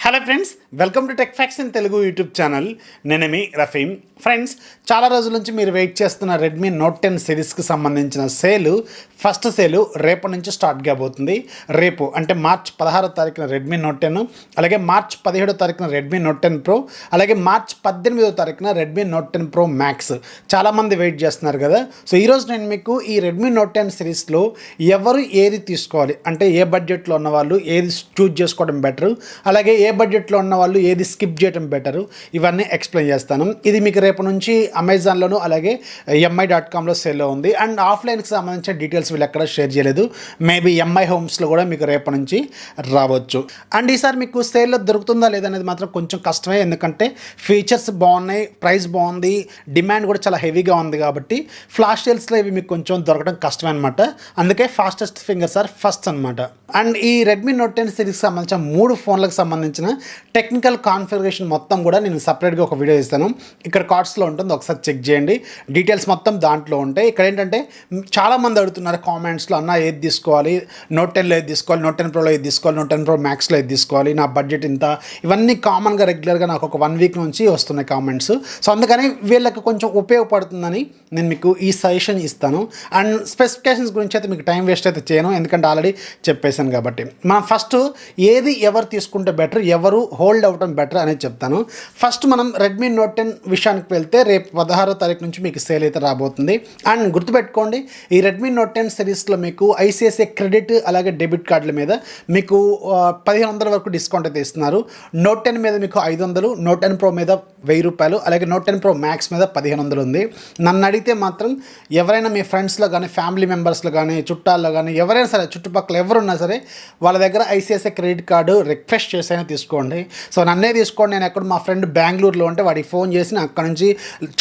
Hello friends, welcome to Techfox in Telugu YouTube channel. నేనేమి Rafeem. Friends, చాలా రోజుల నుంచి మీరు వెయిట్ చేస్తున్న రెడ్మీ నోట్ 10 సిరీస్కి సంబంధించిన ఫస్ట్ సేలు రేపటి నుంచి స్టార్ట్ కాబోతుంది. రేపు అంటే మార్చ్ 16వ తారీఖున రెడ్మీ నోట్ 10, అలాగే మార్చ్ 17వ తారీఖున రెడ్మీ నోట్ 10 ప్రో, అలాగే మార్చ్ 18వ తారీఖున రెడ్మీ నోట్ 10 ప్రో మ్యాక్స్. చాలామంది వెయిట్ చేస్తున్నారు కదా. సో ఈరోజు నేను మీకు ఈ రెడ్మీ నోట్ 10 సిరీస్లో ఎవరు ఏది తీసుకోవాలి, అంటే ఏ బడ్జెట్లో ఉన్న వాళ్ళు ఏది చూజ్ చేసుకోవడం బెటరు, అలాగే ఏ బడ్జెట్లో ఉన్న వాళ్ళు ఏది స్కిప్ చేయడం బెటరు, ఇవన్నీ ఎక్స్ప్లెయిన్ చేస్తాను. ఇది మీకు రేపు నుంచి అమెజాన్లోను అలాగే mi.comలో సేల్లో ఉంది. అండ్ ఆఫ్లైన్కి సంబంధించిన డీటెయిల్స్ వీళ్ళు ఎక్కడ షేర్ చేయలేదు. మేబీ ఎంఐ హోమ్స్లో కూడా మీకు రేపటి నుంచి రావచ్చు. అండ్ ఈసారి మీకు సేల్లో దొరుకుతుందా లేదనేది మాత్రం కొంచెం కష్టమే, ఎందుకంటే ఫీచర్స్ బాగున్నాయి, ప్రైస్ బాగుంది, డిమాండ్ కూడా చాలా హెవీగా ఉంది కాబట్టి ఫ్లాష్ సేల్స్లో ఇవి మీకు కొంచెం దొరకడం కష్టమే అనమాట. అందుకే ఫాస్టెస్ట్ ఫింగర్స్ ఆర్ ఫస్ట్ అనమాట. అండ్ ఈ రెడ్మీ నోట్ 10 సిరీస్కి సంబంధించిన 3 ఫోన్లకు సంబంధించిన టెక్నికల్ కాన్ఫిగరేషన్ మొత్తం కూడా నేను సపరేట్గా ఒక వీడియో ఇస్తాను. ఇక్కడ కార్డ్స్లో ఉంటుంది, ఒకసారి చెక్ చేయండి. డీటెయిల్స్ మొత్తం దాంట్లో ఉంటాయి. ఇక్కడ ఏంటంటే చాలామంది అడుగుతున్నారు కామెంట్స్లో, అన్న ఏది తీసుకోవాలి, నోట్ 10లో ఏది తీసుకోవాలి, నోట్ 10 ప్రోలో ఏది తీసుకోవాలి, నోట్ 10 ప్రో మ్యాక్స్లో ఏది తీసుకోవాలి, నా బడ్జెట్ ఇంత, ఇవన్నీ కామన్గా రెగ్యులర్గా నాకు ఒక 1 వీక్ నుంచి వస్తున్నాయి కామెంట్స్. సో అందుకని వీళ్ళకి కొంచెం ఉపయోగపడుతుందని నేను మీకు ఈ సజెషన్ ఇస్తాను. అండ్ స్పెసిఫికేషన్స్ గురించి అయితే మీకు టైం వేస్ట్ అయితే చేయను, ఎందుకంటే ఆల్రెడీ చెప్పేసాను కాబట్టి. మనం ఫస్ట్ ఏది ఎవరు తీసుకుంటే బెటర్, ఎవరు హోల్డ్ అవ్వడం బెటర్ అనేది చెప్తాను. ఫస్ట్ మనం రెడ్మీ నోట్ 10 విషయానికి వెళ్తే రేపు 16వ తారీఖు నుంచి మీకు సేల్ అయితే రాబోతుంది. అండ్ గుర్తుపెట్టుకోండి, ఈ రెడ్మీ నోట్ 10 సిరీస్లో మీకు ఐసిఐసిఐ క్రెడిట్ అలాగే డెబిట్ కార్డుల మీద మీకు 1500 వరకు డిస్కౌంట్ అయితే ఇస్తున్నారు. నోట్ 10 మీద మీకు 500, నోట్ 10 ప్రో మీద 1000 రూపాయలు, అలాగే నోట్ 10 ప్రో మ్యాక్స్ మీద 1500 ఉంది. నన్ను అడిగితే మాత్రం ఎవరైనా మీ ఫ్రెండ్స్లో కానీ ఫ్యామిలీ మెంబర్స్లో కానీ చుట్టాల్లో కానీ ఎవరైనా సరే, చుట్టుపక్కల ఎవరున్నా సరే, వాళ్ళ దగ్గర ఐసిఐసిఐ క్రెడిట్ కార్డు రిక్వెస్ట్ చేసైనా తీసుకోండి. సో నన్నే తీసుకోండి, నేను ఎక్కడ మా ఫ్రెండ్ బెంగళూరులో ఉంటే వాడికి ఫోన్ చేసి అక్కడ నుంచి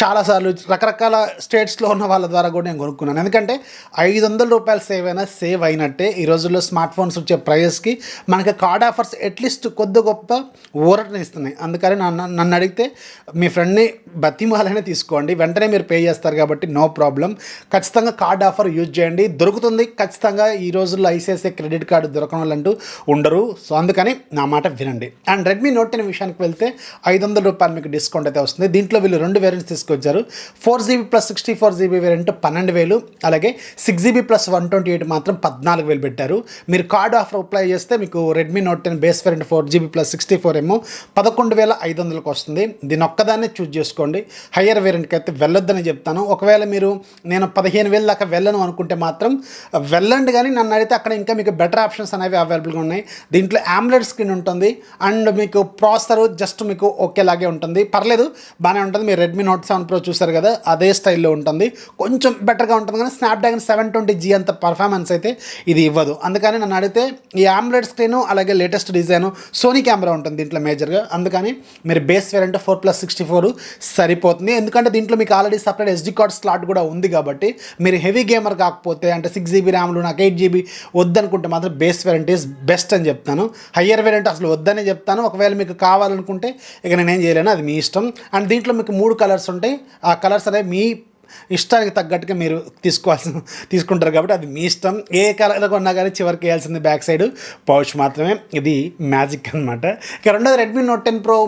చాలాసార్లు రకరకాల స్టేట్స్లో ఉన్న వాళ్ళ ద్వారా కూడా నేను కొనుక్కున్నాను. ఎందుకంటే 500 రూపాయలు సేవ్ అయినట్టే. ఈ రోజుల్లో స్మార్ట్ ఫోన్స్ వచ్చే ప్రైస్కి మనకి కార్డ్ ఆఫర్స్ అట్లీస్ట్ కొద్ది గొప్ప ఊరటని ఇస్తున్నాయి. అందుకని నన్ను అడిగితే మీ ఫ్రెండ్ని బతిమాలనే తీసుకోండి, వెంటనే మీరు పే చేస్తారు కాబట్టి నో ప్రాబ్లం. ఖచ్చితంగా కార్డ్ ఆఫర్ యూజ్ చేయండి, దొరుకుతుంది ఖచ్చితంగా. ఈ రోజుల్లో ఐసిఐసిఐ క్రెడిట్ కార్డు దొరకని వాళ్ళంటూ ఉండరు. సో అందుకని నా మాట వినండి. అండ్ రెడ్మీ నోట్ 10 విషయానికి వెళ్తే 500 రూపాయలు మీకు డిస్కౌంట్ అయితే వస్తుంది. దీంట్లో వీళ్ళు 2 వేరియంట్స్ తీసుకొచ్చారు. 4GB ప్లస్ 64GB వేరియంట్ 12,000, అలాగే 6GB ప్లస్ 128 మాత్రం 14,000 పెట్టారు. మీరు కార్డ్ ఆఫర్ అప్లై చేస్తే మీకు Redmi Note 10 base variant 4GB plus 64 ఏమో 11,500కి వస్తుంది. దీని ఒక్కదాన్ని చూజ్ చేసుకోండి. హయ్యర్ వేరియంట్కి అయితే వెళ్ళొద్దని చెప్తాను. ఒకవేళ మీరు నేను 15,000 దాకా వెళ్ళను అనుకుంటే మాత్రం వెళ్ళండి, కానీ నన్ను అడిగితే అక్కడ ఇంకా మీకు బెటర్ ఆప్షన్స్ అనేవి అవైలబుల్గా ఉన్నాయి. దీంట్లో AMOLED స్క్రీన్ ఉంటుంది అండ్ మీకు ప్రాసెసర్ జస్ట్ మీకు ఒకేలాగే ఉంటుంది, పర్లేదు, బాగానే ఉంటుంది. మీరు రెడ్మీ నోట్ 7 ప్రో చూసారు కదా, అదే స్టైల్లో ఉంటుంది, కొంచెం బెటర్గా ఉంటుంది. కానీ స్నాప్డ్రాగన్ 720G అంత పర్ఫార్మెన్స్ అయితే ఇది ఇవ్వదు. అందుకని నన్ను అడిగితే ఈ AMOLED స్క్రీను అలాగే లేటెస్ట్ డిజైను, సోనీ కెమెరా ఉంటుంది దీంట్లో మేజర్గా. అందుకని మీరు బేస్ వేరియంట్ 4+64 సరిపోతుంది. ఎందుకంటే దీంట్లో మీకు already separate SD card slot కూడా ఉంది కాబట్టి మీరు హెవీ గేమర్ కాకపోతే, అంటే 6GB ర్యామ్లు నాకు 8GB వద్దనుకుంటే మాత్రం బేస్ వేరియంట్ ఈజ్ బెస్ట్ అని చెప్తాను. హయ్యర్ వేరియంట్ అసలు వద్దనే చెప్తాను. ఒకవేళ మీకు కావాలనుకుంటే ఇక నేనేం చేయలేను, అది మీ ఇష్టం. అండ్ దీంట్లో మీకు 3 కలర్స్ ఉంటాయి. ఆ కలర్స్ అనేవి మీ ఇష్టానికి తగ్గట్టుగా మీరు తీసుకుంటారు కాబట్టి అది మీ ఇష్టం. ఏ కలర్ కొన్నా కానీ చివరికి వేయాల్సింది బ్యాక్ సైడ్ పౌచ్ మాత్రమే. ఇది మ్యాజిక్ అనమాట. ఇక రెండోది రెడ్మీ నోట్ 10 ప్రో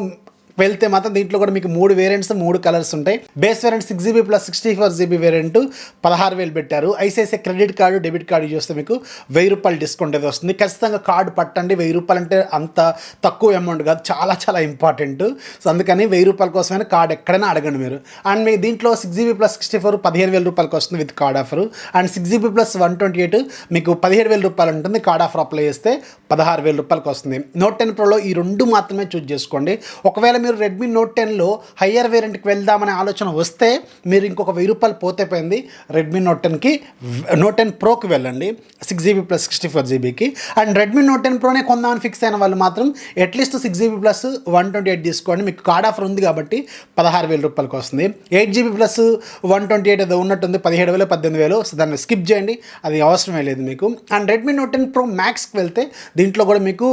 వెళ్తే మాత్రం దీంట్లో కూడా మీకు 3 వేరియంట్స్ 3 కలర్స్ ఉంటాయి. Base variant 6GB plus 64GB variant 16,000 పెట్టారు. ICICI credit card debit card చూస్తే మీకు 1000 రూపాయలు డిస్కౌంట్ అయితే వస్తుంది. ఖచ్చితంగా కార్డు పట్టండి. 1000 రూపాయలు అంటే అంత తక్కువ అమౌంట్ కాదు, చాలా చాలా ఇంపార్టెంట్. సో అందుకని 1000 రూపాయల కోసమైనా కార్డు ఎక్కడైనా అడగండి మీరు. అండ్ మీకు దీంట్లో 6GB ప్లస్ 64 15,000 రూపాయలకి వస్తుంది with card offer. And 6GB plus 128 మీకు 17,000 రూపాయలు ఉంటుంది. కార్డ్ ఆఫర్ అప్లై చేస్తే 16,000 రూపాయలకి వస్తుంది. నోట్ 10 ప్రోలో ఈ 2 మాత్రమే చూజ్ చేసుకోండి. ఒకవేళ మీరు రెడ్మీ నోట్ 10లో హయ్యర్ వేరియంట్కి వెళ్దామనే ఆలోచన వస్తే మీరు ఇంకొక 1000 రూపాయలు పోతే పోయింది. రెడ్మీ నోట్ 10కి నోట్ 10 ప్రోకి వెళ్ళండి, 6GB ప్లస్ 64GBకి. అండ్ రెడ్మీ నోట్ 10 ప్రోనే కొందామని ఫిక్స్ అయిన వాళ్ళు మాత్రం అట్లీస్ట్ 6GB ప్లస్ 128 తీసుకోండి. మీకు కార్డ్ ఆఫర్ ఉంది కాబట్టి 16,000 రూపాయలకి వస్తుంది. 8GB ప్లస్ 128 ఏదో ఉన్నట్టుంది, 17,000 18,000. సో దాన్ని స్కిప్ చేయండి, అది అవసరమే లేదు మీకు. అండ్ రెడ్మీ నోట్ 10 ప్రో మ్యాక్స్కి వెళ్తే దీంట్లో కూడా మీకు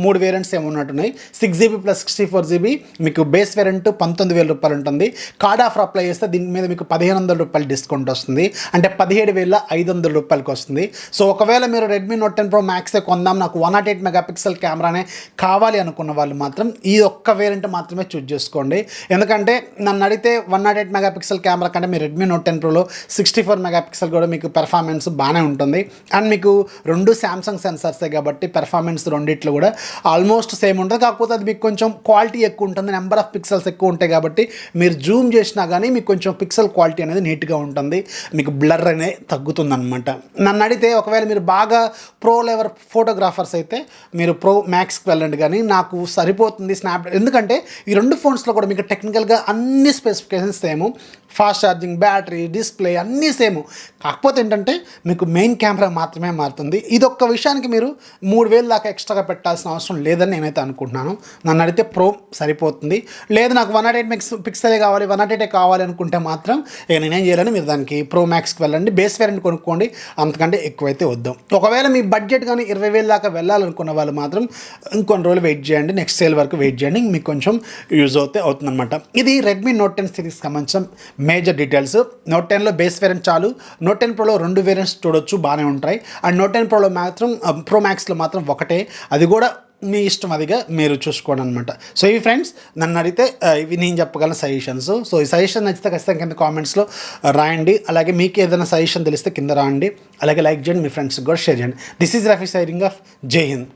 3 వేరియంట్స్ ఏమున్నట్టున్నాయి. 6GB ప్లస్ 64GB మీకు బేస్ వేరియంట్ 19,000 రూపాయలు ఉంటుంది. కార్డ్ ఆఫర్ అప్లై చేస్తే దీని మీద మీకు 1,500 రూపాయలు డిస్కౌంట్ వస్తుంది, అంటే 17,500 రూపాయలకి వస్తుంది. సో ఒకవేళ మీరు రెడ్మీ నోట్ 10 ప్రో మ్యాక్సే కొందాం, నాకు 108 మెగాపిక్సెల్ కెమెరానే కావాలి అనుకున్న వాళ్ళు మాత్రం ఈ ఒక్క వేరియంట్ మాత్రమే చూస్ చేసుకోండి. ఎందుకంటే నన్ను అడిగితే 108 మెగాపిక్సెల్ కెమెరా కంటే మీ రెడ్మీ నోట్ 10 ప్రోలో 64 మెగాపిక్సెల్ కూడా మీకు పెర్ఫార్మెన్స్ బాగానే ఉంటుంది. అండ్ మీకు రెండు శాంసంగ్ సెన్సార్సే కాబట్టి పెర్ఫార్మెన్స్ రెండిట్లో కూడా ఆల్మోస్ట్ సేమ్ ఉంటుంది. కాకపోతే అది మీకు కొంచెం క్వాలిటీ ఎక్కువ ఉంటుంది, నెంబర్ ఆఫ్ పిక్సెల్స్ ఎక్కువ ఉంటాయి కాబట్టి మీరు జూమ్ చేసినా కానీ మీకు కొంచెం పిక్సెల్ క్వాలిటీ అనేది నీట్గా ఉంటుంది, మీకు బ్లర్ అనేది తగ్గుతుంది అనమాట. నన్ను అడిగితే ఒకవేళ మీరు బాగా ప్రో లెవెల్ ఫోటోగ్రాఫర్స్ అయితే మీరు ప్రో మ్యాక్స్కి వెళ్ళండి, కానీ నాకు సరిపోతుంది స్నాప్. ఎందుకంటే ఈ రెండు ఫోన్స్లో కూడా మీకు టెక్నికల్గా అన్ని specifications same, fast charging, battery, display అన్నీ సేమ్. కాకపోతే ఏంటంటే మీకు మెయిన్ కెమెరా మాత్రమే మారుతుంది. ఇదొక్క విషయానికి మీరు 3,000 దాకా ఎక్స్ట్రాగా పెట్టాల్సిన అవసరం లేదని నేనైతే అనుకుంటున్నాను. నన్ను అడిగితే ప్రో సరిపోతుంది. లేదు నాకు 108 పిక్సెలే కావాలి, 108 కావాలి అనుకుంటే మాత్రం నేనేం చేయాలని మీరు దానికి ప్రో మ్యాక్స్కి వెళ్ళండి, బేస్ వేరియంట్ కొనుక్కోండి, అంతకంటే ఎక్కువైతే వద్దాం. ఒకవేళ మీ బడ్జెట్ కానీ 20,000 దాకా వెళ్ళాలనుకున్న వాళ్ళు మాత్రం ఇంకొన్ని రోజులు వెయిట్ చేయండి, నెక్స్ట్ సేల్ వరకు వెయిట్ చేయండి, మీకు కొంచెం యూజ్ అవుతుందన్నమాట. ఇది రెడ్మీ నోట్ 10 సిరీస్కి సంబంధించిన మేజర్ డీటెయిల్స్. నోట్ 10లో బేస్ వేరియంట్ చాలు, నోట్ 10 ప్రోలో 2 వేరియంట్స్ చూడొచ్చు, బాగానే ఉంటాయి. అండ్ నోట్ 10 ప్రోలో మాత్రం ప్రో మ్యాక్స్లో మాత్రం ఒకటే, అది కూడా మీ ఇష్టం, అదిగా మీరు చూసుకోండి అనమాట. సో ఇవి ఫ్రెండ్స్ నన్ను అడిగితే ఇవి నేను చెప్పగలను సజెషన్స్. సో ఈ సజెషన్ నచ్చితే ఖచ్చితంగా కింద కామెంట్స్లో రాయండి. అలాగే మీకు ఏదైనా సజెషన్ తెలిస్తే కింద రాయండి. అలాగే లైక్ చేయండి, మీ ఫ్రెండ్స్కి కూడా షేర్ చేయండి. This is Rafi signing off. జై హింద్.